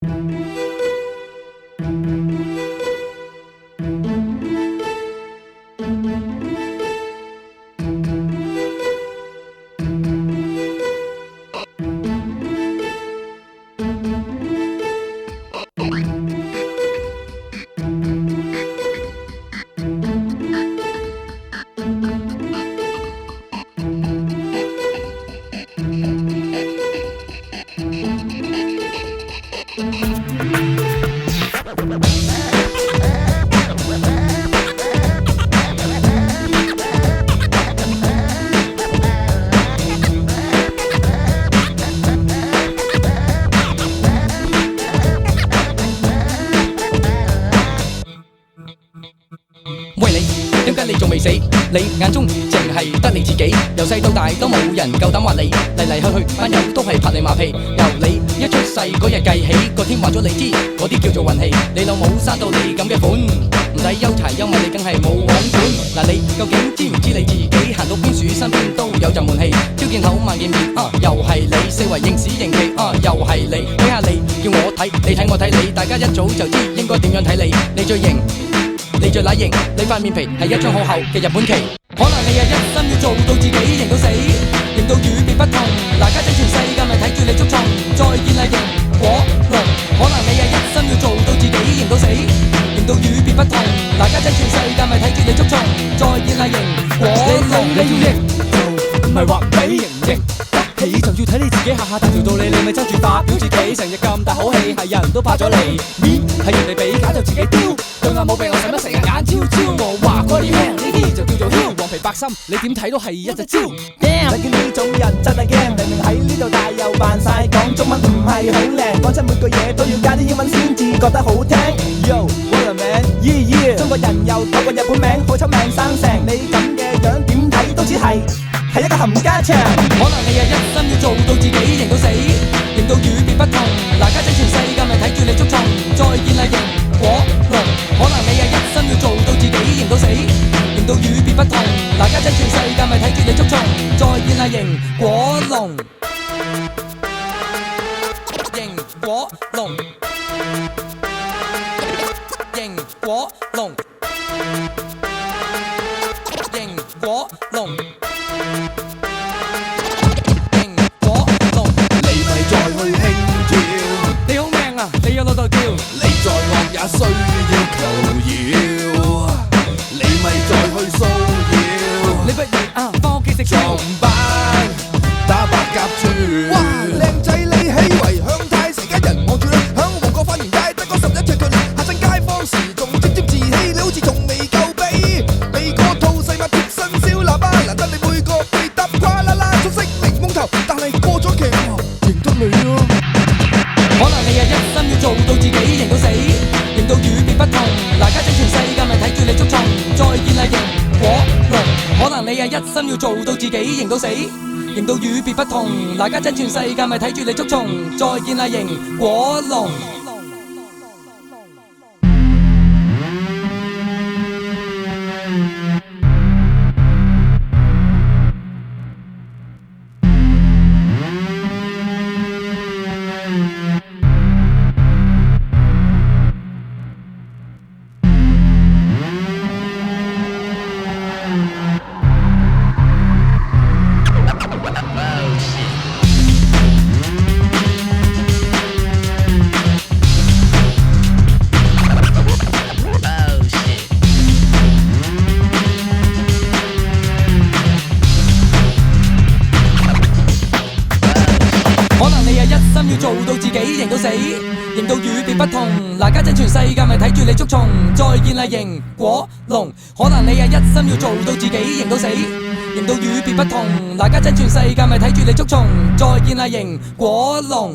喂你，點解你仲未死？你眼中淨係得你自己，由細到大都冇人夠膽話你，嚟嚟去去班友都係拍你馬屁。由你一出世嗰日計起，個天話咗你知，嗰啲叫做運氣。你老母生到你咁嘅款，唔使憂柴憂米，你梗係冇網管。嗱你究竟知唔知你自己行到邊處身邊都有陣悶氣？朝見口晚見面，又係你四圍應屎應氣，又係你睇下你叫我睇，你睇我睇你，大家一早就知應該點樣睇你。你最型，你最乸型，你塊面皮係一張好厚嘅日本旗。可能你一心要做到自己型到死，型到與別不同。嗱家陣全世界咪睇住你捉蟲，再見啦型果龍。可能你一心要做到自己型到死，型到與別不同。嗱家陣全世界咪睇住你捉蟲，再見啦型果龍。你要型就唔係話俾型唔型得起，就要睇你自己下下大條道理，你咪爭住發表自己，成日咁大口氣，係人都怕咗你。面係人哋俾假就自己丟，對眼冇病我使乜成日眼超超？我話過你聽呢啲就叫做囂，黃皮白心你點睇都係一隻蕉。你見呢種人真係驚，明明喺呢度大又扮晒講中文唔係好靚，講真每句嘢都要加啲英文先至覺得好聽。Yo what a man yeah yeah， 中國人又有個日本名，好出名生成你咁嘅樣點睇都只係一個冚家鏟。可能你一心要做到自己型到死，型到與別不同。嗱家陣全世界咪睇住你捉蟲，再見啦型果龍。可能你一心要做到自己型到死，型到與別不同。嗱家陣全世界咪睇住你捉蟲，再見啦型果龍。型果龍，型果龍，型果龍。你有老豆叫，你再惡也需要求饒，你咪再去騷擾。你不如返屋企食撞班打白鴿轉。哇，靚仔你起圍向太，成家人望住你響旺角花園街，得個11尺距離，嚇親街坊時仲沾沾自喜，你好似仲未夠悲。鼻哥套細馬貼身燒喇叭，難得你每個背搭跨啦啦，中式檸檬頭，但係過咗期認得你啊。可能你一心要做到自己型到死，型到與別不同。嗱家陣全世界咪睇住你捉蟲，再見啦型果龍。可能你一心要做到自己型到死，型到與別不同。嗱家陣全世界咪睇住你捉蟲，再見啦型果龍。要做到自己型到死，型到與別不同。嗱家陣全世界咪睇住你捉蟲，再見啦型果龍。可能你一心要做到自己型到死，型到與別不同。嗱家陣全世界咪睇住你捉蟲，再見啦型果龍。